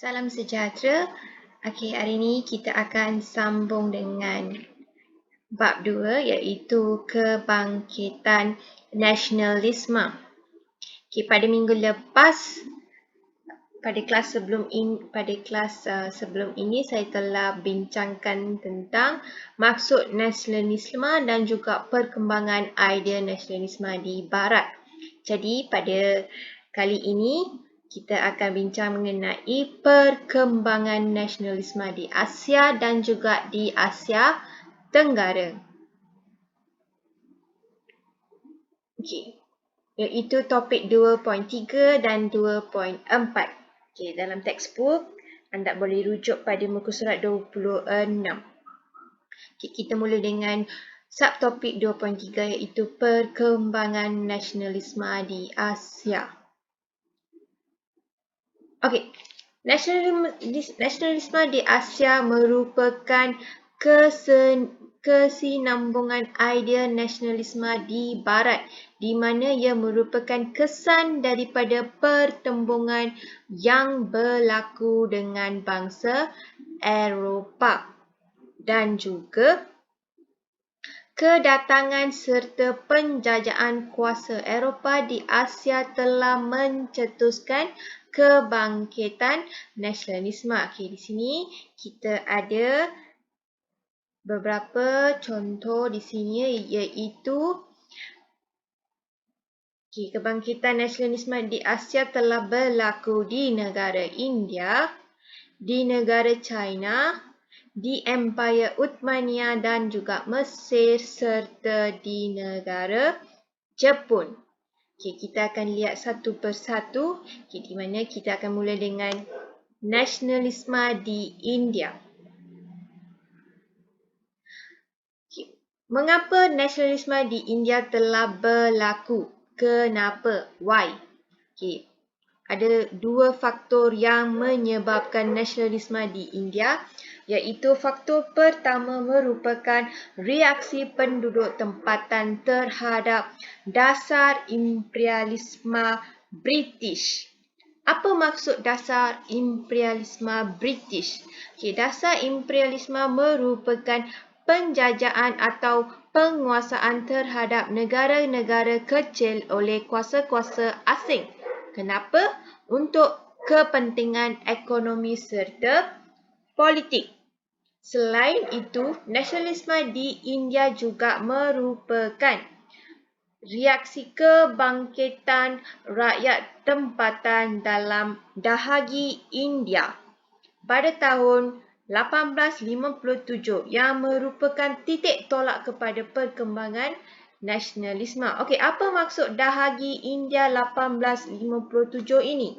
Salam sejahtera. Okey, hari ini kita akan sambung dengan bab 2 iaitu kebangkitan nasionalisme. Okey, pada minggu lepas pada kelas sebelum ini saya telah bincangkan tentang maksud nasionalisme dan juga perkembangan idea nasionalisme di barat. Jadi pada kali ini kita akan bincang mengenai perkembangan nasionalisme di Asia dan juga di Asia Tenggara. Okey, iaitu topik 2.3 dan 2.4. Okey, dalam textbook anda boleh rujuk pada muka surat 26. Okey, kita mula dengan subtopik 2.3 iaitu perkembangan nasionalisme di Asia. Okey, nasionalisme di Asia merupakan kesinambungan idea nasionalisme di barat di mana ia merupakan kesan daripada pertembungan yang berlaku dengan bangsa Eropah dan juga kedatangan serta penjajahan kuasa Eropah di Asia telah mencetuskan kebangkitan nasionalisme. Okey, di sini kita ada beberapa contoh di sini iaitu kebangkitan nasionalisme di Asia telah berlaku di negara India, di negara China, di Empire Uthmania dan juga Mesir serta di negara Jepun. Okey, kita akan lihat satu persatu. Okey, di mana kita akan mula dengan nasionalisme di India. Okay. Mengapa nasionalisme di India telah berlaku? Kenapa? Why? Okey. Ada dua faktor yang menyebabkan nasionalisme di India, iaitu faktor pertama merupakan reaksi penduduk tempatan terhadap dasar imperialisme British. Apa maksud dasar imperialisme British? Okey, dasar imperialisme merupakan penjajahan atau penguasaan terhadap negara-negara kecil oleh kuasa-kuasa asing. Kenapa? Untuk kepentingan ekonomi serta politik. Selain itu, nasionalisme di India juga merupakan reaksi kebangkitan rakyat tempatan dalam Dahagi India pada tahun 1857 yang merupakan titik tolak kepada perkembangan nasionalisme. Okey, apa maksud Dahagi India 1857 ini?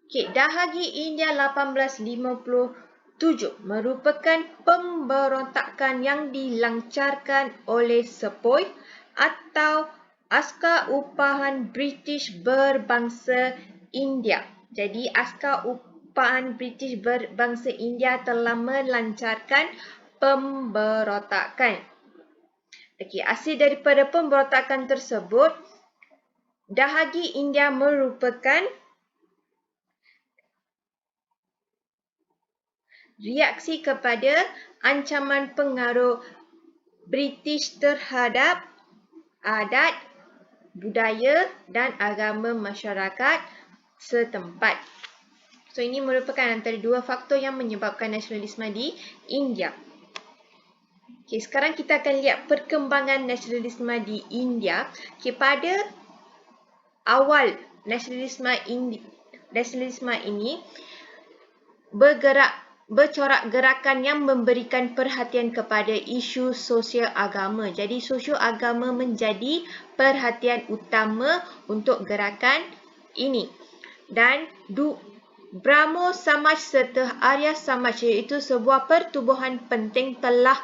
Okey, Dahagi India 1857 merupakan pemberontakan yang dilancarkan oleh Sepoy atau askar upahan British berbangsa India. Jadi, askar upahan British berbangsa India telah melancarkan pemberontakan. Okey, hasil daripada pemberontakan tersebut, Dahagi India merupakan reaksi kepada ancaman pengaruh British terhadap adat, budaya dan agama masyarakat setempat. So, ini merupakan antara dua faktor yang menyebabkan nasionalisme di India. Okay, sekarang kita akan lihat perkembangan nasionalisme di India. Okay, pada awal nasionalisme ini bercorak gerakan yang memberikan perhatian kepada isu sosial agama. Jadi, sosial agama menjadi perhatian utama untuk gerakan ini. Dan Brahmo Samaj serta Arya Samaj iaitu sebuah pertubuhan penting telah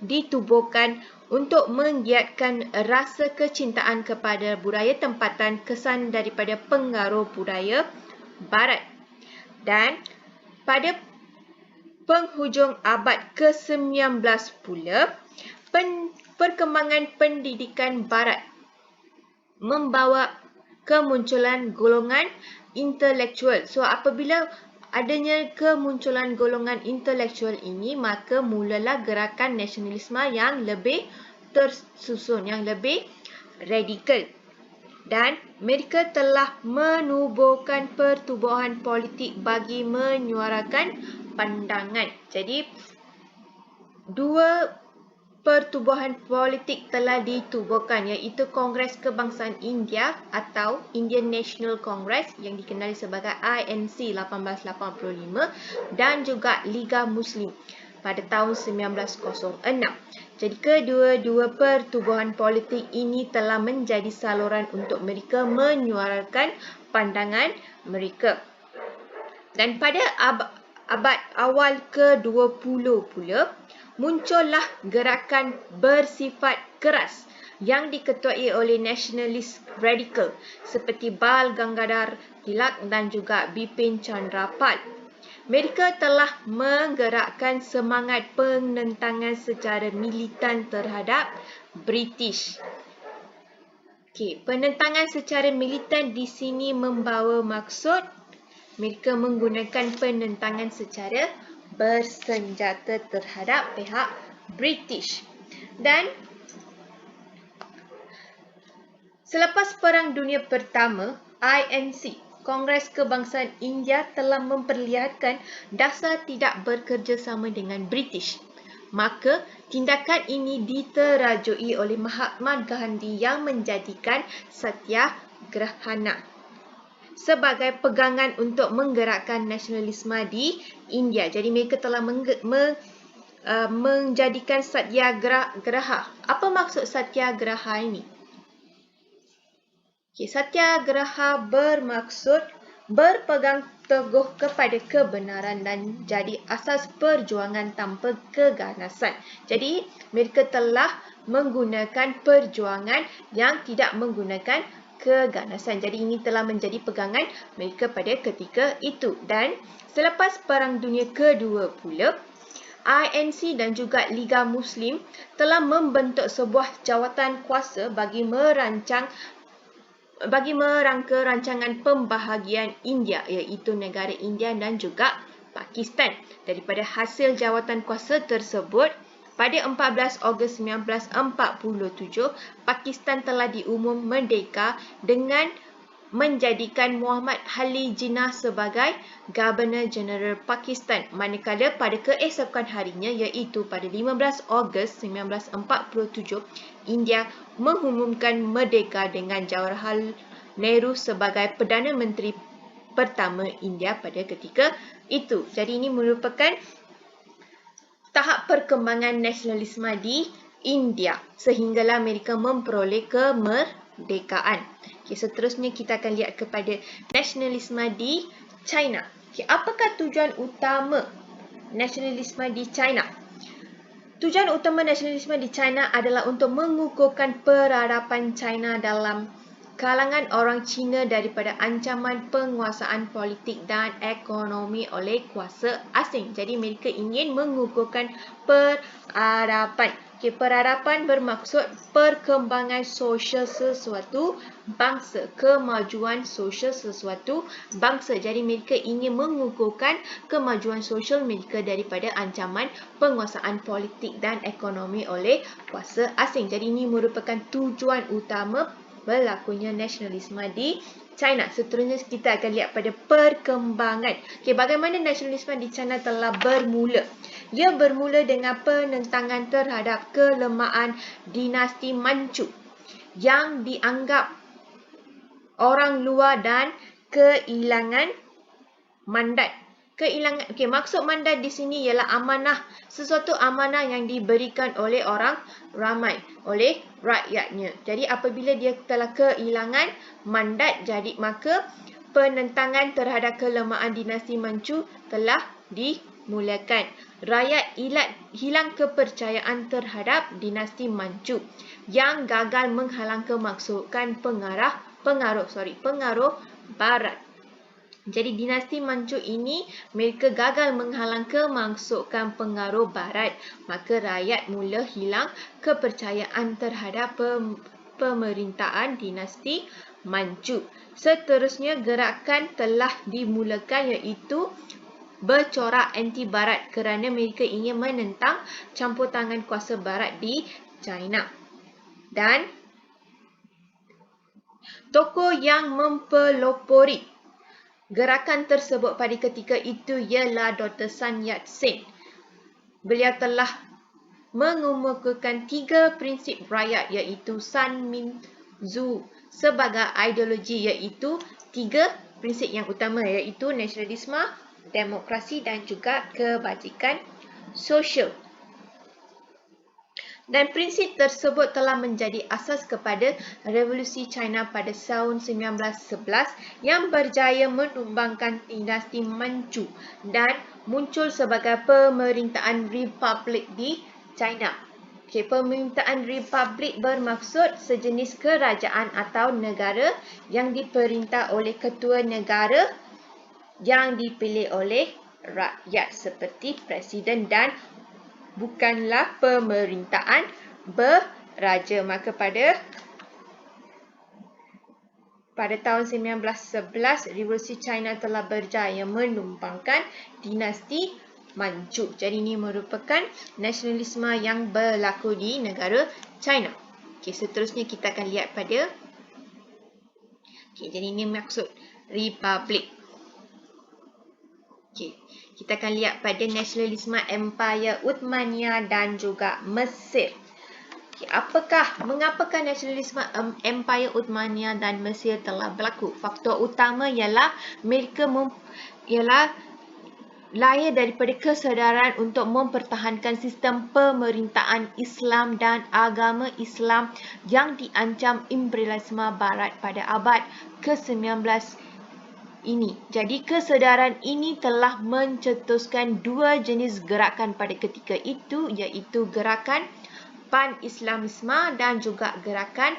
ditubuhkan untuk menggiatkan rasa kecintaan kepada budaya tempatan kesan daripada pengaruh budaya barat. Dan pada penghujung abad ke-19 pula, perkembangan pendidikan barat membawa kemunculan golongan intelektual. So apabila adanya kemunculan golongan intelektual ini, maka mulalah gerakan nasionalisme yang lebih tersusun, yang lebih radikal. Dan mereka telah menubuhkan pertubuhan politik bagi menyuarakan pandangan. Jadi, dua pertubuhan politik telah ditubuhkan, iaitu Kongres Kebangsaan India atau Indian National Congress yang dikenali sebagai INC 1885 dan juga Liga Muslim pada tahun 1906. Jadi kedua-dua pertubuhan politik ini telah menjadi saluran untuk mereka menyuarakan pandangan mereka. Dan pada abad awal ke-20 pula, muncullah gerakan bersifat keras yang diketuai oleh nasionalis radikal seperti Bal Gangadhar Tilak dan juga Bipin Chandra Pal. Mereka telah menggerakkan semangat penentangan secara militan terhadap British. Penentangan secara militan di sini membawa maksud mereka menggunakan penentangan secara bersenjata terhadap pihak British. Dan selepas Perang Dunia Pertama, INC, Kongres Kebangsaan India, telah memperlihatkan dasar tidak bekerjasama dengan British. Maka, tindakan ini diterajui oleh Mahatma Gandhi yang menjadikan Satyagrahana sebagai pegangan untuk menggerakkan nasionalisme di India. Jadi mereka telah menjadikan Satyagraha. Apa maksud Satyagraha ini? Satyagraha bermaksud berpegang teguh kepada kebenaran dan jadi asas perjuangan tanpa keganasan. Jadi mereka telah menggunakan perjuangan yang tidak menggunakan keganasan. Jadi ini telah menjadi pegangan mereka pada ketika itu. Dan selepas Perang Dunia Kedua pula, INC dan juga Liga Muslim telah membentuk sebuah jawatan kuasa bagi merangka rancangan pembahagian India, iaitu negara India dan juga Pakistan. Daripada hasil jawatan kuasa tersebut, pada 14 Ogos 1947, Pakistan telah diumum merdeka dengan menjadikan Muhammad Ali Jinnah sebagai Governor General Pakistan. Manakala pada keesokan harinya, iaitu pada 15 Ogos 1947, India mengumumkan merdeka dengan Jawaharlal Nehru sebagai Perdana Menteri pertama India pada ketika itu. Jadi ini merupakan tahap perkembangan nasionalisme di India sehinggalah mereka memperoleh kemerdekaan. Seterusnya kita akan lihat kepada nasionalisme di China. Apakah tujuan utama nasionalisme di China? Tujuan utama nasionalisme di China adalah untuk mengukuhkan peradaban China dalam kalangan orang Cina daripada ancaman penguasaan politik dan ekonomi oleh kuasa asing. Jadi mereka ingin mengukuhkan peradaban. Peradaban bermaksud perkembangan sosial sesuatu bangsa, kemajuan sosial sesuatu bangsa. Jadi mereka ingin mengukuhkan kemajuan sosial mereka daripada ancaman penguasaan politik dan ekonomi oleh kuasa asing. Jadi ini merupakan tujuan utama berlakunya nasionalisme di China. Seterusnya kita akan lihat pada perkembangan. Bagaimana nasionalisme di China telah bermula. Ia bermula dengan penentangan terhadap kelemahan dinasti Manchu yang dianggap orang luar dan kehilangan mandat. Maksud mandat di sini ialah amanah, sesuatu amanah yang diberikan oleh orang ramai, oleh rakyatnya. Jadi apabila dia telah kehilangan mandat, jadi maka penentangan terhadap kelemahan dinasti Manchu telah dimulakan. Rakyat hilang kepercayaan terhadap dinasti Manchu yang gagal menghalang kemasukan pengaruh barat. Jadi dinasti Manchu ini mereka gagal menghalang kemasukan pengaruh barat, maka rakyat mula hilang kepercayaan terhadap pemerintahan dinasti Manchu. Seterusnya, gerakan telah dimulakan iaitu bercorak anti-Barat kerana mereka ingin menentang campur tangan kuasa Barat di China. Dan tokoh yang mempelopori gerakan tersebut pada ketika itu ialah Dr. Sun Yat-sen. Beliau telah mengemukakan 3 prinsip rakyat iaitu Sun Min Zu sebagai ideologi, iaitu 3 prinsip yang utama iaitu nasionalisme, demokrasi dan juga kebajikan sosial. Dan prinsip tersebut telah menjadi asas kepada Revolusi China pada tahun 1911 yang berjaya menumbangkan dinasti Manchu dan muncul sebagai pemerintahan republik di China. Pemerintahan republik bermaksud sejenis kerajaan atau negara yang diperintah oleh ketua negara yang dipilih oleh rakyat seperti presiden dan bukanlah pemerintahan beraja. Maka pada tahun 1911, Revolusi China telah berjaya menumbangkan dinasti Manchu. Jadi ini merupakan nasionalisme yang berlaku di negara China. Seterusnya kita akan lihat pada jadi ini maksud republik. Kita akan lihat pada nasionalisme Empire Uthmaniyah dan juga Mesir. Mengapakah nasionalisme Empire Uthmaniyah dan Mesir telah berlaku? Faktor utama ialah mereka lahir daripada kesedaran untuk mempertahankan sistem pemerintahan Islam dan agama Islam yang diancam imperialisme Barat pada abad ke-19 ini. Jadi kesedaran ini telah mencetuskan 2 jenis gerakan pada ketika itu iaitu gerakan pan-Islamisme dan juga gerakan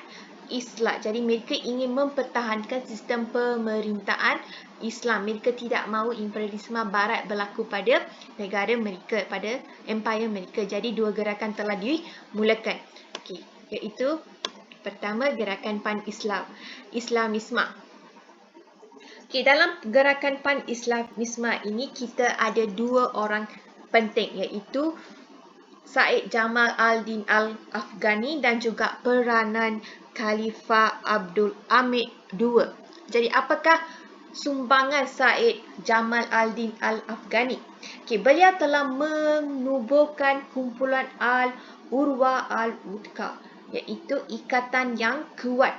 Islah. Jadi mereka ingin mempertahankan sistem pemerintahan Islam. Mereka tidak mahu imperialisme Barat berlaku pada negara mereka, pada empire mereka. Jadi 2 gerakan telah dimulakan. Iaitu pertama gerakan pan-Islamisme. Dalam gerakan pan-Islamisme ini kita ada 2 orang penting iaitu Said Jamal al-Din al-Afghani dan juga peranan Khalifah Abdul Hamid II. Jadi apakah sumbangan Said Jamal al-Din al-Afghani? Beliau telah menubuhkan kumpulan Al-Urwa al-Wuthqa iaitu ikatan yang kuat.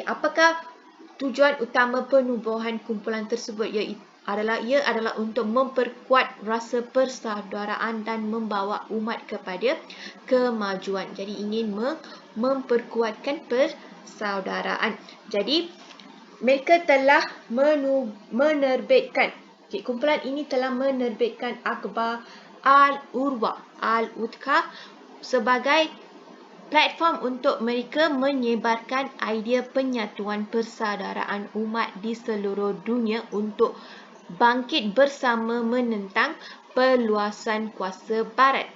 Apakah tujuan utama penubuhan kumpulan tersebut? Ia adalah untuk memperkuat rasa persaudaraan dan membawa umat kepada kemajuan. Jadi ingin memperkuatkan persaudaraan. Jadi mereka telah menerbitkan, kumpulan ini telah menerbitkan akhbar Al-Urwa al-Wuthqa sebagai platform untuk mereka menyebarkan idea penyatuan persaudaraan umat di seluruh dunia untuk bangkit bersama menentang perluasan kuasa Barat.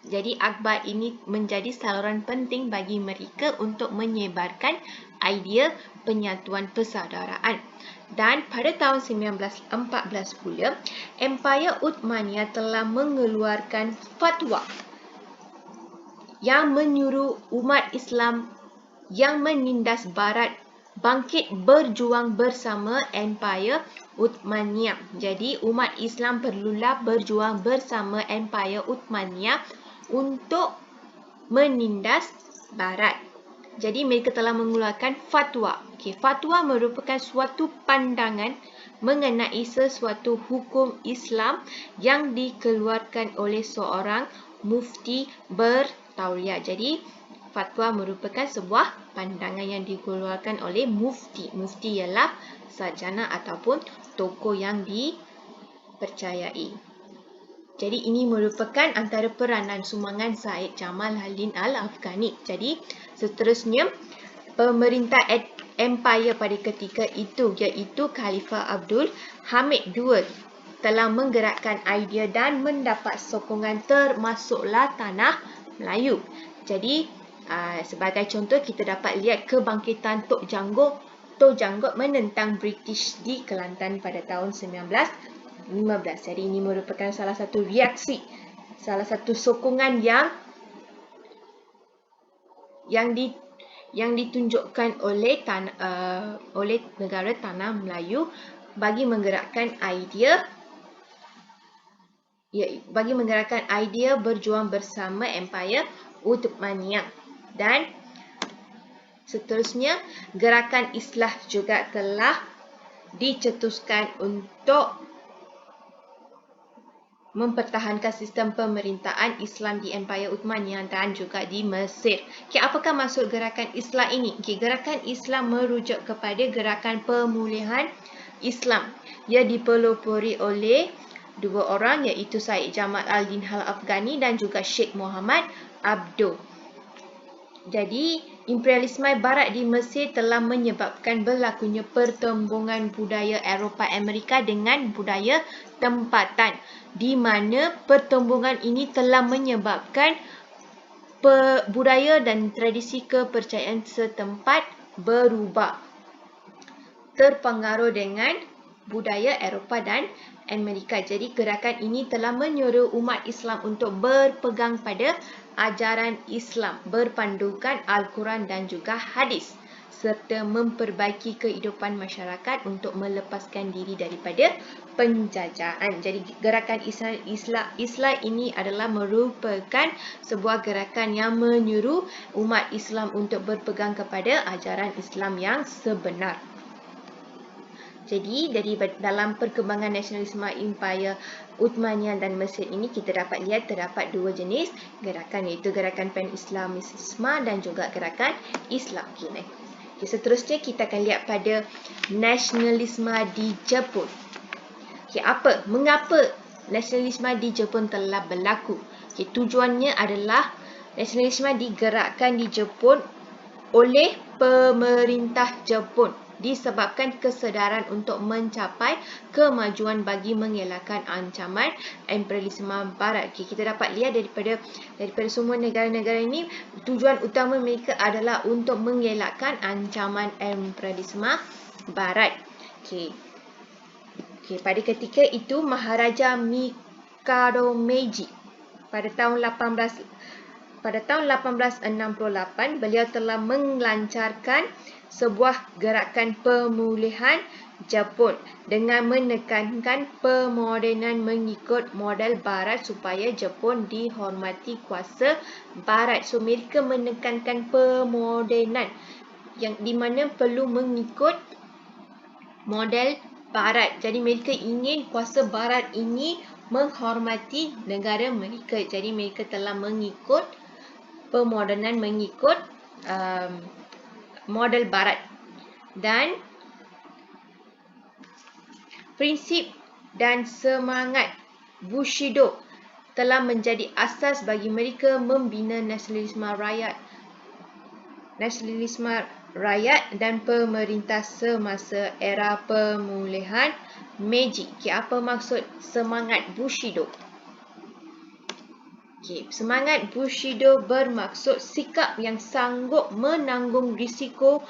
Jadi akhbar ini menjadi saluran penting bagi mereka untuk menyebarkan idea penyatuan persaudaraan. Dan pada tahun 1914 pula, Empire Uthmaniyah telah mengeluarkan fatwa yang menyuruh umat Islam yang menindas Barat bangkit berjuang bersama Empire Uthmaniyah. Jadi umat Islam perlulah berjuang bersama Empire Uthmaniyah untuk menindas Barat. Jadi mereka telah mengeluarkan fatwa. Fatwa merupakan suatu pandangan mengenai sesuatu hukum Islam yang dikeluarkan oleh seorang mufti bertauliah. Jadi fatwa merupakan sebuah pandangan yang dikeluarkan oleh mufti. Mufti ialah sarjana ataupun tokoh yang dipercayai. Jadi ini merupakan antara peranan sumbangan Said Jamal al-Din al-Afghani. Jadi seterusnya pemerintah empire pada ketika itu iaitu Khalifah Abdul Hamid II telah menggerakkan idea dan mendapat sokongan termasuklah tanah Melayu. Jadi sebagai contoh kita dapat lihat kebangkitan Tok Janggong Janggot menentang British di Kelantan pada tahun 1915. Jadi ini merupakan salah satu reaksi, salah satu sokongan yang ditunjukkan oleh negara Tanah Melayu bagi menggerakkan idea berjuang bersama Empayar Uthmaniyah. Dan seterusnya, gerakan Islah juga telah dicetuskan untuk mempertahankan sistem pemerintahan Islam di Empayar Uthmaniyah dan juga di Mesir. Apakah maksud gerakan Islah ini? Gerakan Islam merujuk kepada gerakan pemulihan Islam. Ia dipelopori oleh dua orang, iaitu Syed Jamal al-Din al-Afghani dan juga Sheikh Muhammad Abduh. Jadi, imperialisme Barat di Mesir telah menyebabkan berlakunya pertembungan budaya Eropah Amerika dengan budaya tempatan, di mana pertembungan ini telah menyebabkan budaya dan tradisi kepercayaan setempat berubah, terpengaruh dengan budaya Eropah dan Amerika. Jadi gerakan ini telah menyuruh umat Islam untuk berpegang pada ajaran Islam berpandukan Al-Quran dan juga hadis, serta memperbaiki kehidupan masyarakat untuk melepaskan diri daripada penjajahan. Jadi gerakan Islam ini adalah merupakan sebuah gerakan yang menyuruh umat Islam untuk berpegang kepada ajaran Islam yang sebenar. Jadi dalam perkembangan nasionalisme Empayar Uthmaniyah dan Mesir ini, kita dapat lihat terdapat dua jenis gerakan, iaitu gerakan Pan-Islamisme dan juga gerakan Islam. Seterusnya kita akan lihat pada nasionalisme di Jepun. Mengapa nasionalisme di Jepun telah berlaku? Tujuannya adalah nasionalisme digerakkan di Jepun oleh pemerintah Jepun disebabkan kesedaran untuk mencapai kemajuan bagi mengelakkan ancaman imperialisme Barat. Kita dapat lihat daripada semua negara-negara ini, tujuan utama mereka adalah untuk mengelakkan ancaman imperialisme Barat. Pada ketika itu, Maharaja Mikado Meiji pada tahun 1868, beliau telah melancarkan sebuah gerakan pemulihan Jepun dengan menekankan pemodenan mengikut model Barat supaya Jepun dihormati kuasa Barat. Mereka menekankan pemodenan yang di mana perlu mengikut model Barat. Jadi mereka ingin kuasa Barat ini menghormati negara mereka. Jadi mereka telah mengikut pemodenan mengikut model Barat. Dan prinsip dan semangat Bushido telah menjadi asas bagi mereka membina nasionalisme rakyat dan pemerintah semasa era pemulihan Meiji. Apa maksud semangat Bushido? Semangat Bushido bermaksud sikap yang sanggup menanggung risiko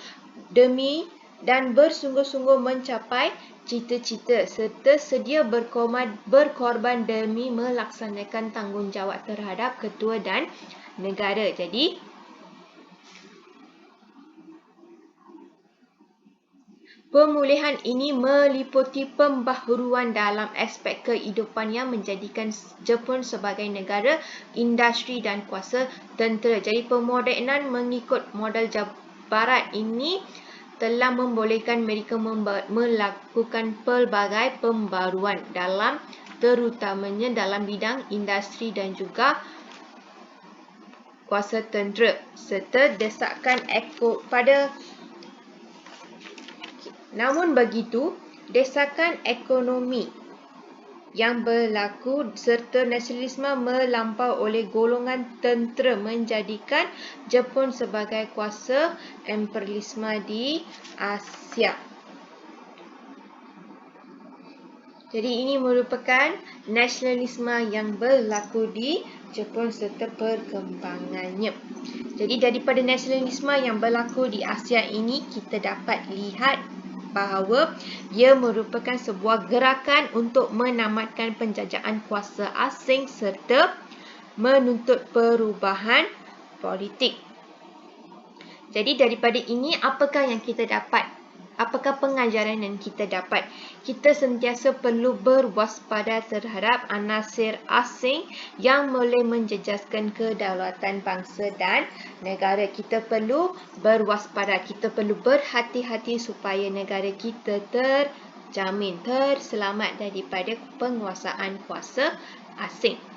demi dan bersungguh-sungguh mencapai cita-cita, serta sedia berkorban demi melaksanakan tanggungjawab terhadap ketua dan negara. Jadi pemulihan ini meliputi pembaharuan dalam aspek kehidupan yang menjadikan Jepun sebagai negara industri dan kuasa tentera. Jadi pemodenan mengikut model Barat ini telah membolehkan mereka melakukan pelbagai pembaruan terutamanya dalam bidang industri dan juga kuasa tentera, serta desakan namun begitu, desakan ekonomi yang berlaku serta nasionalisme melampau oleh golongan tentera menjadikan Jepun sebagai kuasa imperialisme di Asia. Jadi ini merupakan nasionalisme yang berlaku di Jepun serta perkembangannya. Jadi daripada nasionalisme yang berlaku di Asia ini, kita dapat lihat bahawa ia merupakan sebuah gerakan untuk menamatkan penjajahan kuasa asing serta menuntut perubahan politik. Jadi daripada ini, apakah yang kita dapat? Apakah pengajaran yang kita dapat? Kita sentiasa perlu berwaspada terhadap anasir asing yang boleh menjejaskan kedaulatan bangsa dan negara. Kita perlu berwaspada, kita perlu berhati-hati supaya negara kita terjamin, terselamat daripada penguasaan kuasa asing.